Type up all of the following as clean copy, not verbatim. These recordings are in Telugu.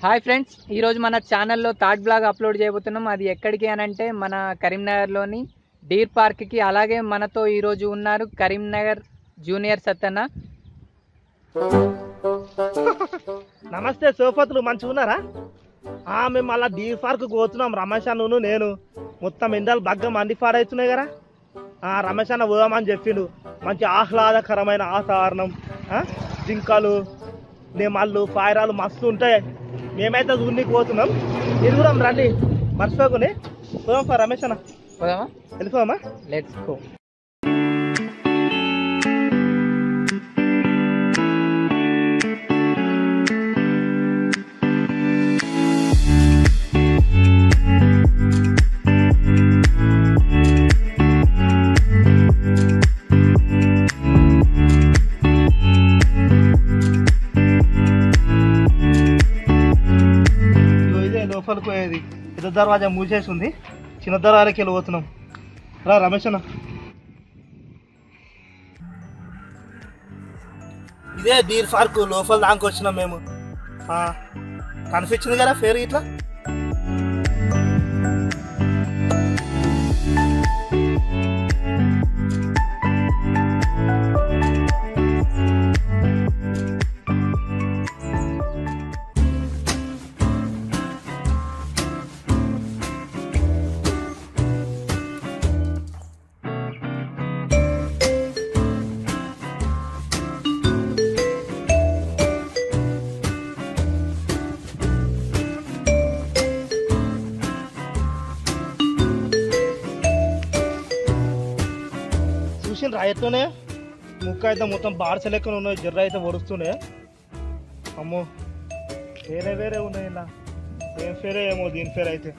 హాయ్ ఫ్రెండ్స్, ఈరోజు మన ఛానల్లో థర్డ్ బ్లాగ్ అప్లోడ్ చేయబోతున్నాం. అది ఎక్కడికి అని అంటే మన కరీంనగర్లోని డీర్ పార్క్కి. అలాగే మనతో ఈరోజు ఉన్నారు కరీంనగర్ జూనియర్ సత్తన్న. నమస్తే సోఫతులు, మంచిగా ఉన్నారా? మేము అలా డీర్ పార్క్ పోతున్నాం. రమేష్ అన్ను నేను. మొత్తం ఎండలు బగ్గ మండి పాడవుతున్నాయి కదా. రమేష్ అన్న పోదామని చెప్పిండు. మంచి ఆహ్లాదకరమైన వాతావరణం, జింకలు, నెమళ్ళు, పాయరాలు మస్తు ఉంటాయి. మేమైతే ఊరికి పోతున్నాం. తిరుగుదాం రండి, మర్చిపోకుని పోదాం. రమేష్ అన్న పోదామా? వెళ్ళిపోదామా? Let's go. లోపలికి పోయేది పెద్ద దర్వాజా మూసేసి ఉంది. చిన్న దర్వాజాకి వెళ్ళి పోతున్నాం. రా రమేష్ అన్న, ఇదే డీర్ పార్క్ లోపల దానికి వచ్చినాం మేము. కనిపించింది కదా పేరు ఇట్లా. రాయతోనే ముక్క అయితే మొత్తం బార్స లెక్కన ఉన్నాయి. జర్ర అయితే పొడుస్తుండే. అమ్మో, వేరే వేరే ఉన్నాయి. ఇలా ఏం ఫేరే ఏమో దీని ఫేర్ అయితే.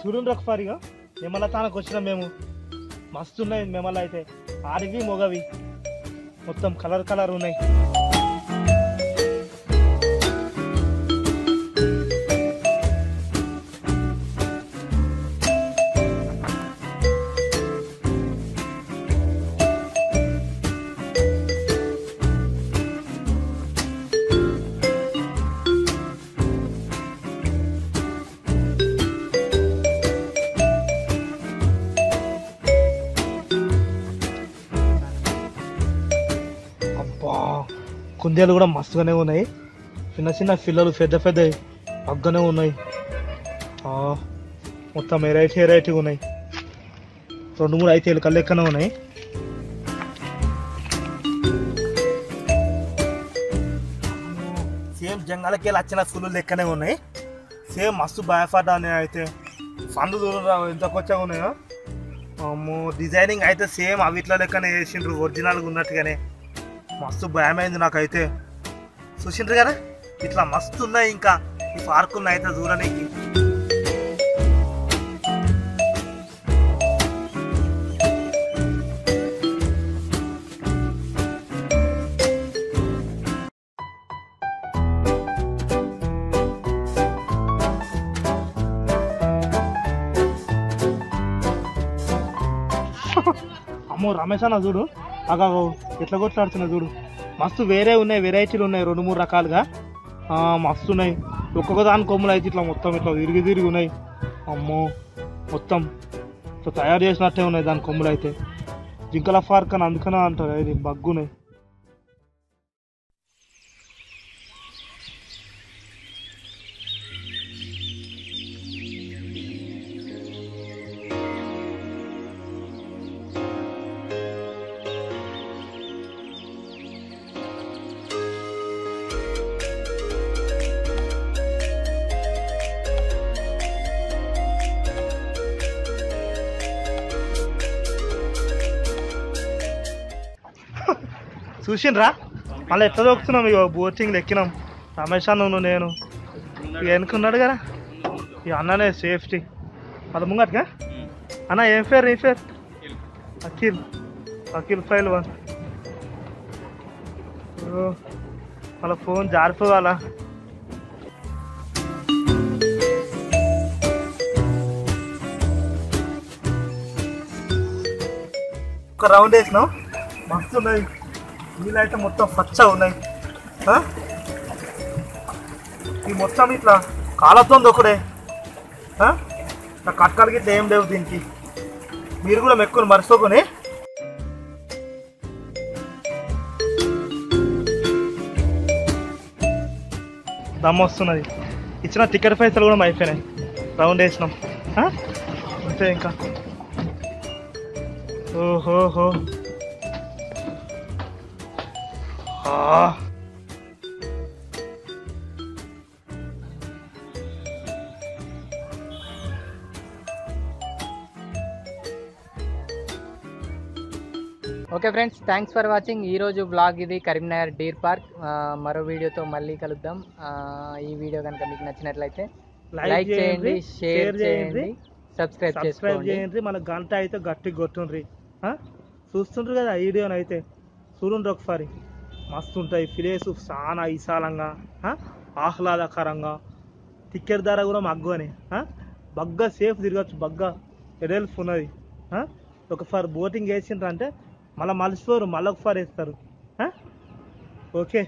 చూడండి ఒకసారిగా మెమల తానకు వచ్చినాం మేము. మస్తు ఉన్నాయి మెమల అయితే. ఆడివి మొగవి మొత్తం కలర్ కలర్ ఉన్నాయి. కుందేలు కూడా మస్తుగానే ఉన్నాయి. చిన్న చిన్న పిల్లలు పెద్ద పెద్ద పగ్గనే ఉన్నాయి. మొత్తం వెరైటీ వెరైటీగా ఉన్నాయి. 2-3 అయితే ఎలుకలు లెక్కనే ఉన్నాయి. సేమ్ జంగాలకి వెళ్ళి వచ్చిన ఫుల్ లెక్కనే ఉన్నాయి. సేమ్ మస్తు భయపడ్డా అయితే. ఫండ్లు దూరం ఎంత కొచ్చగా ఉన్నాయో. అమ్మో, డిజైనింగ్ అయితే సేమ్ అవిట్ల లెక్కనే వేసిండ్రు, ఒరిజినల్గా ఉన్నట్టుగానే. మస్తు భయమైంది నాకైతే. చూసిండ్రు కదా ఇట్లా మస్తు ఉన్నాయి. ఇంకా ఈ పార్కులను అయితే చూడడానికి. అమ్మో రమేష్ అన్న చూడు, అగో ఎట్లా కొట్లాడుతున్నా చూడు. మస్తు వేరే ఉన్నాయి, వెరైటీలు ఉన్నాయి 2-3 రకాలుగా. మస్తు ఉన్నాయి. ఒక్కొక్క దాని కొమ్ములు అయితే ఇట్లా మొత్తం ఇట్లా తిరిగి తిరిగి ఉన్నాయి. అమ్మో, మొత్తం ఇట్లా తయారు చేసినట్టే ఉన్నాయి దాని కొమ్ములు అయితే. జింకల పార్క్ అని అందుకనే అంటారు. ఇది బగ్గున్నాయి. చూసిండ్రా మళ్ళీ ఎట్లా దొక్కుతున్నాం. ఇక బోటింగ్లు ఎక్కినాం. రమేష్ అన్న నేను ఇక వెనుకున్నాడు కదా, ఈ అన్ననే సేఫ్టీ. అది ముంగట్గా అన్న ఏం పేరు ఏం పేరు అఖిల్ అఖిల్ ఫైల్ 1 వాళ్ళ ఫోన్ జారిపోవాలా ఒక రౌండ్ వేసినాం మస్తు ఉన్నాయి నీళ్ళు అయితే మొత్తం పచ్చ ఉన్నాయి ఈ మొత్తం ఇట్లా కాలతో ఒకడే కట్కాలకి ఇట్లా ఏం లేవు దీనికి మీరు కూడా మెక్కుని మర్చిపోకొని దమ్ము వస్తున్నది ఇచ్చిన టికెట్ పైసలు కూడా అయిపోయినాయి రౌండ్ వేసినాం అంతే ఇంకా ఓహోహో okay friends, thanks for watching. ఈరోజు బ్లాగ్ ఇది కరీంనగర్ డీర్ పార్క్. మరో వీడియోతో మళ్ళీ కలుద్దాం. ఈ వీడియో కనుక మీకు నచ్చినట్లయితే లైక్ చేయండి, షేర్ చేయండి, సబ్స్క్రైబ్ చేయండి. మన గంట అయితే గట్టి కొట్టుండ్రి. చూస్తుండ్రు కదా వీడియోని అయితే చూడండి ఒకసారి. మస్తు ఉంటాయి ప్లేసు, చాలా విశాలంగా ఆహ్లాదకరంగా. టికెట్ ధర కూడా మగ్గుని బగ్గా సేఫ్ తిరగచ్చు. బగ్గా ఎడెల్ఫ్ ఉన్నది. ఒకసారి బోటింగ్ వేసిండ్రు అంటే మళ్ళీ మలిసిపోరు, మళ్ళీ ఒకసారి వేస్తారు. ఓకే.